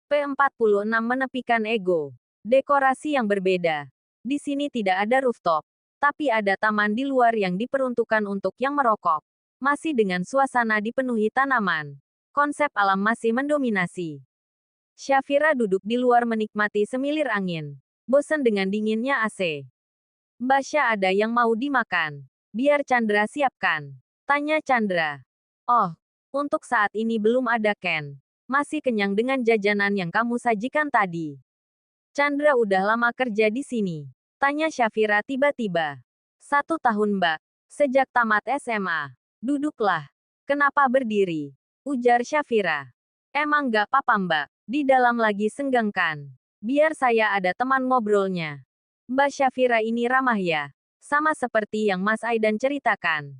P46 menepikan ego. Dekorasi yang berbeda. Di sini tidak ada rooftop, tapi ada taman di luar yang diperuntukkan untuk yang merokok. Masih dengan suasana dipenuhi tanaman. Konsep alam masih mendominasi. Syafira duduk di luar menikmati semilir angin. Bosan dengan dinginnya AC. Mbak Sya, ada yang mau dimakan? Biar Chandra siapkan. Tanya Chandra. Oh, untuk saat ini belum ada Ken. Masih kenyang dengan jajanan yang kamu sajikan tadi. Chandra udah lama kerja di sini. Tanya Syafira tiba-tiba. 1 tahun Mbak. Sejak tamat SMA. Duduklah. Kenapa berdiri? Ujar Syafira. Emang gak apa-apa Mbak. Di dalam lagi senggang kan? Biar saya ada teman ngobrolnya. Mbak Syafira ini ramah ya. Sama seperti yang Mas Aidan ceritakan.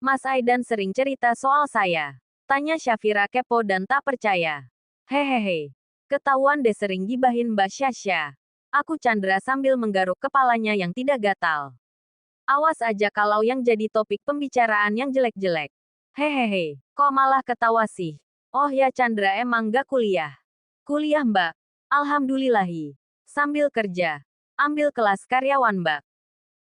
Mas Aidan sering cerita soal saya. Tanya Syafira kepo dan tak percaya. Hehehe. Ketahuan deh sering gibahin Mbak Syasya. Aku Chandra sambil menggaruk kepalanya yang tidak gatal. Awas aja kalau yang jadi topik pembicaraan yang jelek-jelek. Hehehe. Kok malah ketawa sih? Oh ya Chandra emang gak kuliah. Kuliah Mbak. Alhamdulillahi. Sambil kerja. Ambil kelas karyawan Mbak.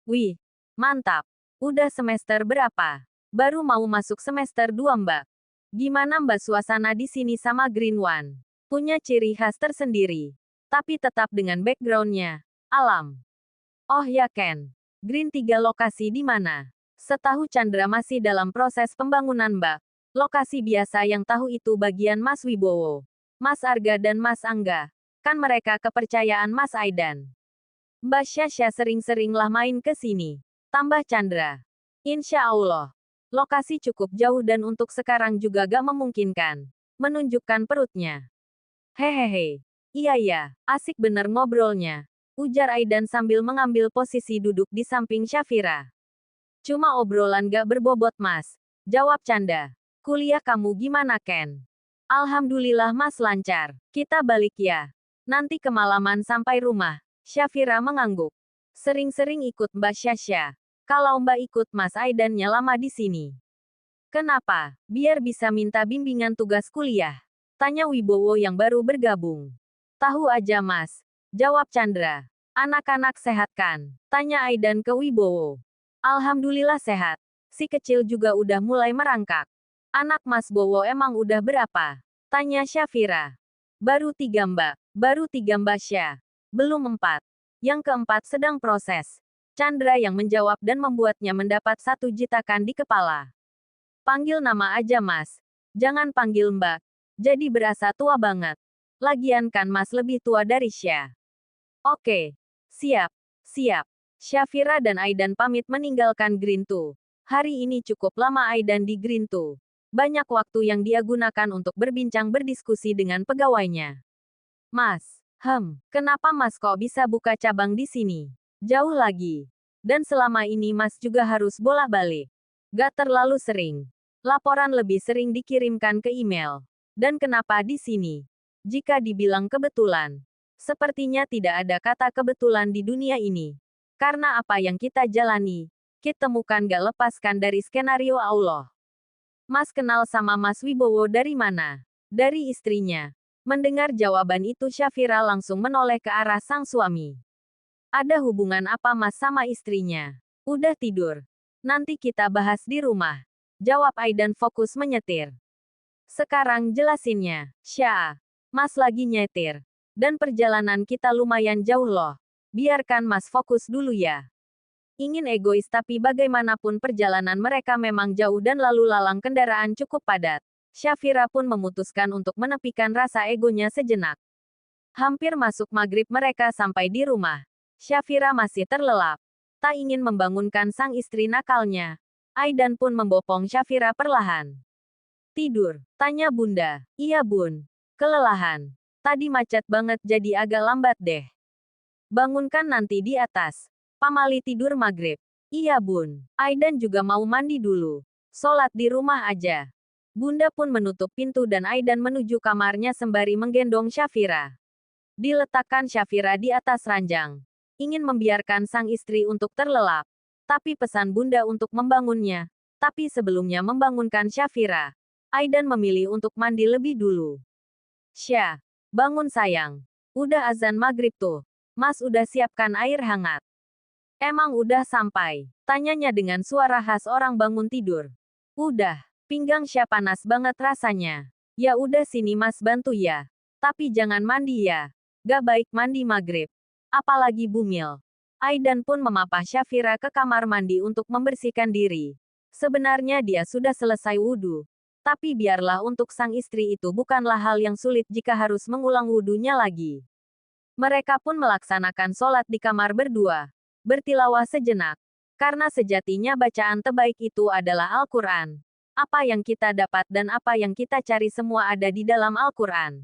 Wih. Mantap. Udah semester berapa? Baru mau masuk semester 2 Mbak. Gimana Mbak suasana di sini sama Green One? Punya ciri khas tersendiri. Tapi tetap dengan backgroundnya. Alam. Oh ya Ken. Green 3 lokasi di mana? Setahu Chandra masih dalam proses pembangunan Mbak. Lokasi biasa yang tahu itu bagian Mas Wibowo, Mas Arga dan Mas Angga. Kan mereka kepercayaan Mas Aidan. Mbak Syasya sering-seringlah main ke sini. Tambah Chandra. Insya Allah. Lokasi cukup jauh dan untuk sekarang juga gak memungkinkan. Menunjukkan perutnya. Hehehe. Iya, asik bener ngobrolnya. Ujar Aidan sambil mengambil posisi duduk di samping Syafira. Cuma obrolan gak berbobot Mas. Jawab Canda. Kuliah kamu gimana Ken? Alhamdulillah Mas lancar. Kita balik ya. Nanti kemalaman sampai rumah. Syafira mengangguk. Sering-sering ikut Mbak Syasya. Kalau Mbak ikut Mas Aidannya lama di sini. Kenapa? Biar bisa minta bimbingan tugas kuliah. Tanya Wibowo yang baru bergabung. Tahu aja Mas. Jawab Chandra. Anak-anak sehat kan? Tanya Aidan ke Wibowo. Alhamdulillah sehat. Si kecil juga udah mulai merangkak. Anak Mas Bowo emang udah berapa? Tanya Syafira. Baru 3 Mbak. Baru 3 Mbak Syah. Belum 4. Yang keempat sedang proses. Chandra yang menjawab dan membuatnya mendapat satu jitakan di kepala. Panggil nama aja Mas. Jangan panggil Mbak. Jadi berasa tua banget. Lagian kan Mas lebih tua dari Syah. Oke. Siap. Siap. Syafira dan Aidan pamit meninggalkan Green 2. Hari ini cukup lama Aidan di Green 2. Banyak waktu yang dia gunakan untuk berbincang berdiskusi dengan pegawainya. Mas, kenapa Mas kok bisa buka cabang di sini? Jauh lagi. Dan selama ini Mas juga harus bolak-balik. Gak terlalu sering. Laporan lebih sering dikirimkan ke email. Dan kenapa di sini? Jika dibilang kebetulan, sepertinya tidak ada kata kebetulan di dunia ini. Karena apa yang kita jalani, kita temukan gak lepaskan dari skenario Allah. Mas kenal sama Mas Wibowo dari mana? Dari istrinya. Mendengar jawaban itu Syafira langsung menoleh ke arah sang suami. Ada hubungan apa Mas sama istrinya? Udah tidur. Nanti kita bahas di rumah. Jawab Aidan fokus menyetir. Sekarang jelasinnya. Syah. Mas lagi nyetir. Dan perjalanan kita lumayan jauh loh. Biarkan Mas fokus dulu ya. Ingin egois tapi bagaimanapun perjalanan mereka memang jauh dan lalu lalang kendaraan cukup padat. Syafira pun memutuskan untuk menepikan rasa egonya sejenak. Hampir masuk maghrib mereka sampai di rumah. Syafira masih terlelap. Tak ingin membangunkan sang istri nakalnya. Aidan pun membopong Syafira perlahan. Tidur? Tanya Bunda. Iya Bun. Kelelahan. Tadi macet banget jadi agak lambat deh. Bangunkan nanti di atas. Pamali tidur maghrib. Iya Bun. Aidan juga mau mandi dulu. Sholat di rumah aja. Bunda pun menutup pintu dan Aidan menuju kamarnya sembari menggendong Syafira. Diletakkan Syafira di atas ranjang. Ingin membiarkan sang istri untuk terlelap. Tapi pesan Bunda untuk membangunnya. Tapi sebelumnya membangunkan Syafira, Aidan memilih untuk mandi lebih dulu. Syah, Bangun sayang. Udah azan maghrib tuh. Mas udah siapkan air hangat. Emang udah sampai? Tanyanya dengan suara khas orang bangun tidur. Udah. Pinggang Syah panas banget rasanya. Ya udah sini mas bantu ya. Tapi jangan mandi ya. Gak baik mandi maghrib. Apalagi bumil. Aidan pun memapah Syafira ke kamar mandi untuk membersihkan diri. Sebenarnya dia sudah selesai wudhu. Tapi biarlah untuk sang istri itu bukanlah hal yang sulit jika harus mengulang wudhunya lagi. Mereka pun melaksanakan sholat di kamar berdua. Bertilawah sejenak. Karena sejatinya bacaan terbaik itu adalah Al-Quran. Apa yang kita dapat dan apa yang kita cari semua ada di dalam Al-Quran.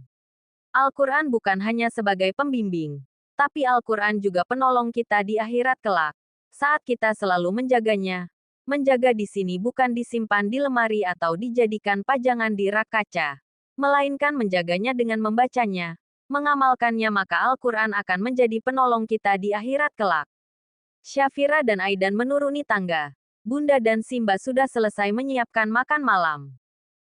Al-Quran bukan hanya sebagai pembimbing. Tapi Al-Quran juga penolong kita di akhirat kelak. Saat kita selalu menjaganya. Menjaga di sini bukan disimpan di lemari atau dijadikan pajangan di rak kaca. Melainkan menjaganya dengan membacanya. Mengamalkannya maka Al-Quran akan menjadi penolong kita di akhirat kelak. Syafira dan Aidan menuruni tangga. Bunda dan Simba sudah selesai menyiapkan makan malam.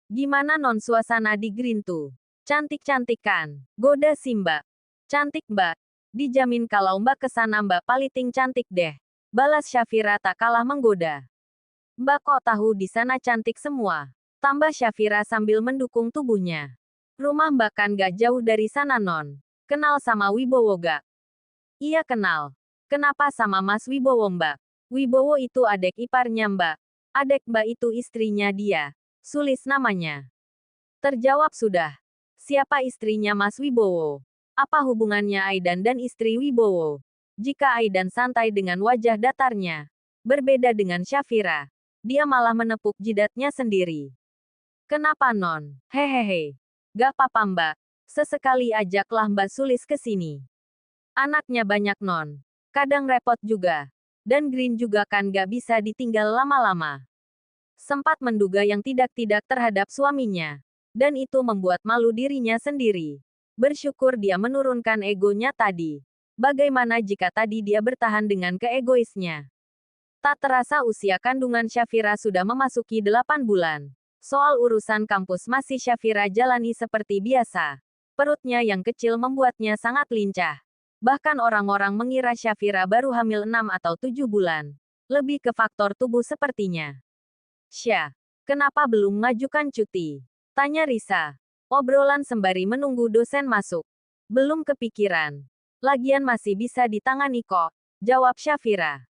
Gimana non suasana di Green tuh? Cantik-cantik kan? Goda Simba. Cantik mbak. Dijamin kalau mbak kesana mbak paling cantik deh. Balas Syafira tak kalah menggoda. Mbak kok tahu di sana cantik semua? Tambah Syafira sambil mendukung tubuhnya. Rumah mbak kan gak jauh dari sana non. Kenal sama Wibowo gak? Iya kenal. Kenapa sama Mas Wibowo mbak? Wibowo itu adek iparnya mbak. Adek mbak itu istrinya dia. Sulis namanya. Terjawab sudah. Siapa istrinya Mas Wibowo? Apa hubungannya Aidan dan istri Wibowo? Jika Aidan santai dengan wajah datarnya. Berbeda dengan Syafira. Dia malah menepuk jidatnya sendiri. Kenapa non? Hehehe. Gak apa-apa mbak. Sesekali ajaklah mbak Sulis ke sini. Anaknya banyak non. Kadang repot juga. Dan Green juga kan gak bisa ditinggal lama-lama. Sempat menduga yang tidak-tidak terhadap suaminya. Dan itu membuat malu dirinya sendiri. Bersyukur dia menurunkan egonya tadi. Bagaimana jika tadi dia bertahan dengan keegoisnya? Tak terasa usia kandungan Syafira sudah memasuki 8 bulan. Soal urusan kampus masih Syafira jalani seperti biasa. Perutnya yang kecil membuatnya sangat lincah. Bahkan orang-orang mengira Syafira baru hamil 6 atau 7 bulan. Lebih ke faktor tubuh sepertinya. Syah, kenapa belum mengajukan cuti? Tanya Risa. Obrolan sembari menunggu dosen masuk. Belum kepikiran. Lagian masih bisa ditangani kok. Jawab Syafira.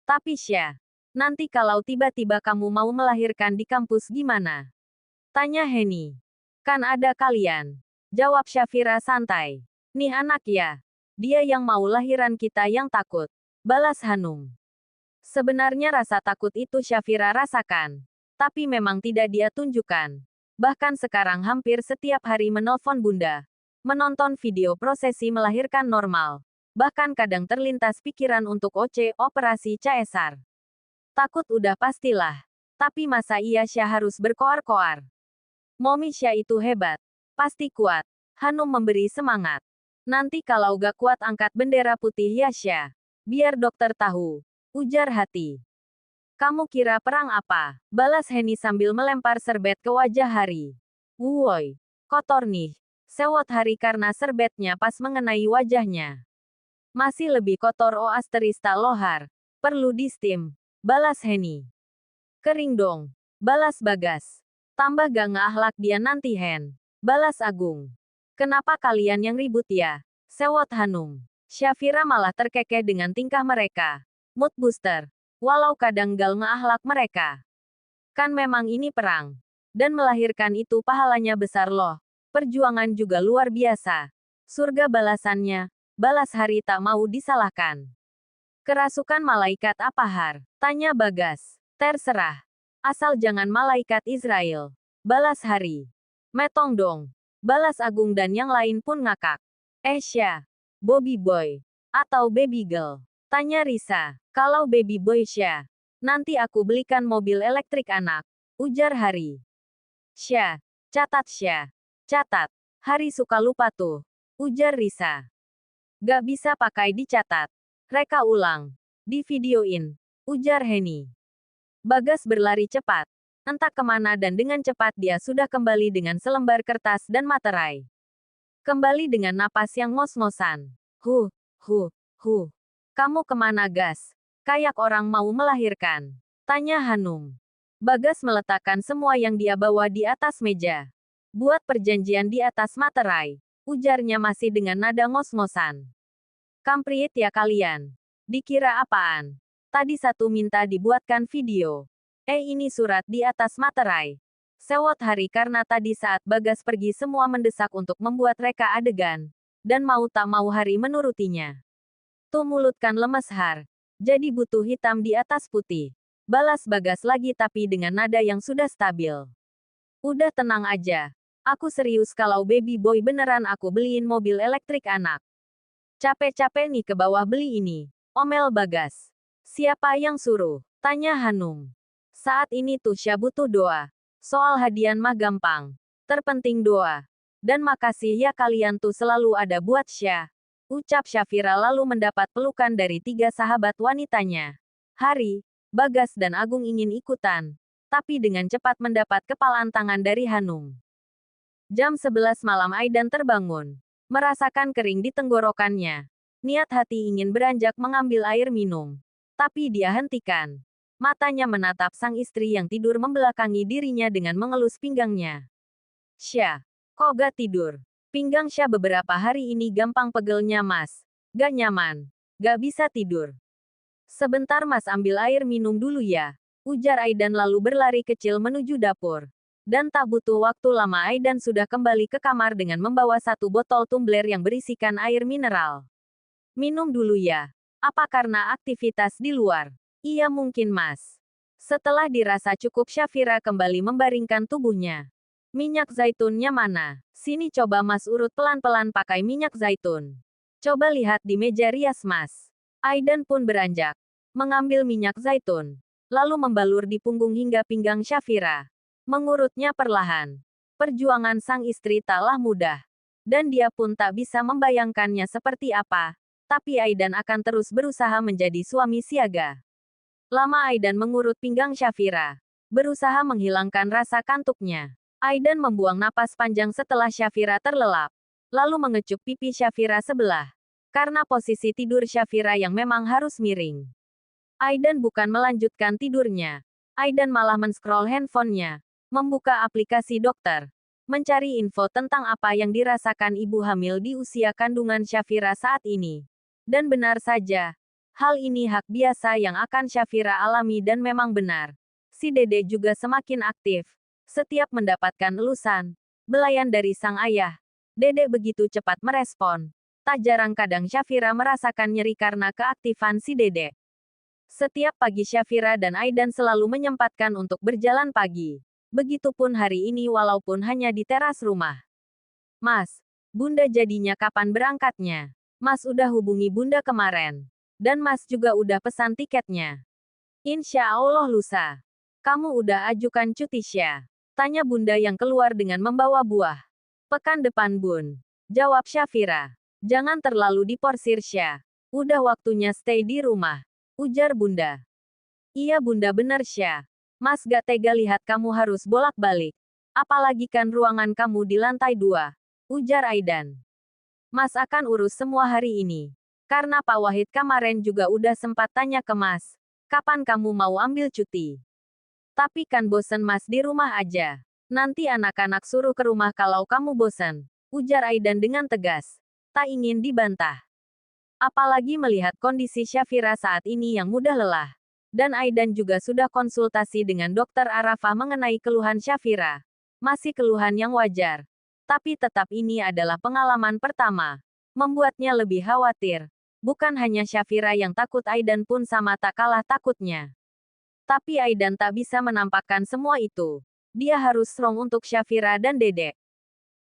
Tapi Syah, nanti kalau tiba-tiba kamu mau melahirkan di kampus gimana? Tanya Henny. Kan ada kalian. Jawab Syafira santai. Nih anak ya. Dia yang mau lahiran kita yang takut. Balas Hanum. Sebenarnya rasa takut itu Syafira rasakan. Tapi memang tidak dia tunjukkan. Bahkan sekarang hampir setiap hari menelpon bunda. Menonton video prosesi melahirkan normal. Bahkan kadang terlintas pikiran untuk operasi caesar. Takut udah pastilah. Tapi masa iya Syah harus berkoar-koar? Momi Syah itu hebat. Pasti kuat. Hanum memberi semangat. Nanti kalau gak kuat angkat bendera putih ya Syah. Biar dokter tahu. Ujar Hati. Kamu kira perang apa? Balas Henny sambil melempar serbet ke wajah Hari. Woi, kotor nih. Sewot Hari karena serbetnya pas mengenai wajahnya. Masih lebih kotor Asterista lohar. Perlu di steam. Balas Henny. Kering dong. Balas Bagas. Tambah gak ngeakhlak dia nanti Hen. Balas Agung. Kenapa kalian yang ribut ya? Sewot Hanum. Syafira malah terkekeh dengan tingkah mereka. Mood booster. Walau kadang gal ngeakhlak mereka. Kan memang ini perang. Dan melahirkan itu pahalanya besar loh. Perjuangan juga luar biasa. Surga balasannya. Balas Hari tak mau disalahkan. Kerasukan malaikat apa Har? Tanya Bagas. Terserah. Asal jangan malaikat Israel. Balas Hari. Metong dong. Balas Agung dan yang lain pun ngakak. Syah. Bobby Boy. Atau Baby Girl. Tanya Risa. Kalau Baby Boy Syah. Nanti aku belikan mobil elektrik anak. Ujar Hari. Syah. Catat Syah. Catat. Hari suka lupa tuh. Ujar Risa. Gak bisa pakai dicatat. Reka ulang. Di videoin. Ujar Henny. Bagas berlari cepat. Entah kemana dan dengan cepat dia sudah kembali dengan selembar kertas dan materai. Kembali dengan napas yang ngos-ngosan. Huh, huh, huh. Kamu kemana, Gas? Kayak orang mau melahirkan. Tanya Hanung. Bagas meletakkan semua yang dia bawa di atas meja. Buat perjanjian di atas materai. Ujarnya masih dengan nada ngos-ngosan. Kamprit ya kalian. Dikira apaan? Tadi satu minta dibuatkan video. Ini surat di atas materai. Sewot hari karena tadi saat Bagas pergi semua mendesak untuk membuat reka adegan. Dan mau tak mau hari menurutinya. Tuh mulut kan lemes Har. Jadi butuh hitam di atas putih. Balas Bagas lagi tapi dengan nada yang sudah stabil. Udah tenang aja. Aku serius kalau baby boy beneran aku beliin mobil elektrik anak. Capek-capek nih ke bawah beli ini. Omel Bagas. Siapa yang suruh? Tanya Hanung. Saat ini tuh Sya butuh doa. Soal hadian mah gampang. Terpenting doa. Dan makasih ya kalian tuh selalu ada buat Sya. Ucap Syafira lalu mendapat pelukan dari 3 sahabat wanitanya. Hari, Bagas dan Agung ingin ikutan. Tapi dengan cepat mendapat kepalan tangan dari Hanung. Jam 11 malam Aidan terbangun. Merasakan kering di tenggorokannya. Niat hati ingin beranjak mengambil air minum. Tapi dia hentikan. Matanya menatap sang istri yang tidur membelakangi dirinya dengan mengelus pinggangnya. Sya, kok gak tidur? Pinggang Sya beberapa hari ini gampang pegelnya Mas. Gak nyaman. Gak bisa tidur. Sebentar Mas ambil air minum dulu ya. Ujar Aidan lalu berlari kecil menuju dapur. Dan tak butuh waktu lama Aidan sudah kembali ke kamar dengan membawa 1 botol tumbler yang berisikan air mineral. Minum dulu ya. Apa karena aktivitas di luar? Iya mungkin Mas. Setelah dirasa cukup Syafira kembali membaringkan tubuhnya. Minyak zaitunnya mana? Sini coba Mas urut pelan-pelan pakai minyak zaitun. Coba lihat di meja rias Mas. Aidan pun beranjak. Mengambil minyak zaitun. Lalu membalur di punggung hingga pinggang Syafira. Mengurutnya perlahan. Perjuangan sang istri taklah mudah. Dan dia pun tak bisa membayangkannya seperti apa. Tapi Aidan akan terus berusaha menjadi suami siaga. Lama Aidan mengurut pinggang Syafira. Berusaha menghilangkan rasa kantuknya. Aidan membuang napas panjang setelah Syafira terlelap. Lalu mengecup pipi Syafira sebelah. Karena posisi tidur Syafira yang memang harus miring. Aidan bukan melanjutkan tidurnya. Aidan malah men-scroll handphonenya. Membuka aplikasi dokter. Mencari info tentang apa yang dirasakan ibu hamil di usia kandungan Syafira saat ini. Dan benar saja. Hal ini hak biasa yang akan Syafira alami dan memang benar. Si Dede juga semakin aktif. Setiap mendapatkan elusan, belayan dari sang ayah, Dede begitu cepat merespon. Tak jarang kadang Syafira merasakan nyeri karena keaktifan si Dede. Setiap pagi Syafira dan Aidan selalu menyempatkan untuk berjalan pagi. Begitupun hari ini walaupun hanya di teras rumah. Mas, Bunda jadinya kapan berangkatnya? Mas udah hubungi Bunda kemarin. Dan Mas juga udah pesan tiketnya. Insya Allah lusa. Kamu udah ajukan cuti Sya? Tanya Bunda yang keluar dengan membawa buah. Pekan depan Bun. Jawab Syafira. Jangan terlalu diporsir Sya. Udah waktunya stay di rumah. Ujar Bunda. Iya Bunda bener Sya. Mas gak tega lihat kamu harus bolak-balik. Apalagi kan ruangan kamu di lantai 2. Ujar Aidan. Mas akan urus semua hari ini. Karena Pak Wahid kemarin juga udah sempat tanya ke Mas, kapan kamu mau ambil cuti? Tapi kan bosen Mas di rumah aja. Nanti anak-anak suruh ke rumah kalau kamu bosen. Ujar Aidan dengan tegas. Tak ingin dibantah. Apalagi melihat kondisi Syafira saat ini yang mudah lelah. Dan Aidan juga sudah konsultasi dengan Dokter Arafah mengenai keluhan Syafira. Masih keluhan yang wajar. Tapi tetap ini adalah pengalaman pertama. Membuatnya lebih khawatir. Bukan hanya Syafira yang takut Aidan pun sama tak kalah takutnya. Tapi Aidan tak bisa menampakkan semua itu. Dia harus strong untuk Syafira dan Dedek.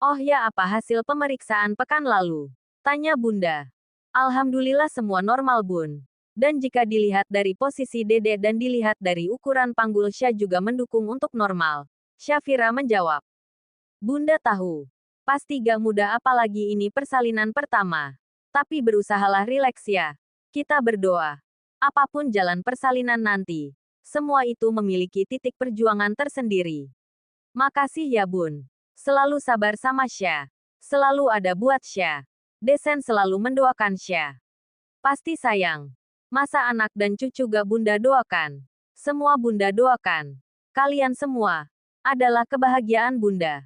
Oh ya apa hasil pemeriksaan pekan lalu? Tanya Bunda. Alhamdulillah semua normal Bun. Dan jika dilihat dari posisi Dedek dan dilihat dari ukuran panggul Sya juga mendukung untuk normal. Syafira menjawab. Bunda tahu. Pasti gak mudah apalagi ini persalinan pertama. Tapi berusahalah rileks ya. Kita berdoa. Apapun jalan persalinan nanti. Semua itu memiliki titik perjuangan tersendiri. Makasih ya Bun. Selalu sabar sama Sya. Selalu ada buat Sha. Desen selalu mendoakan Sha. Pasti sayang. Masa anak dan cucu gak Bunda doakan? Semua Bunda doakan. Kalian semua adalah kebahagiaan Bunda.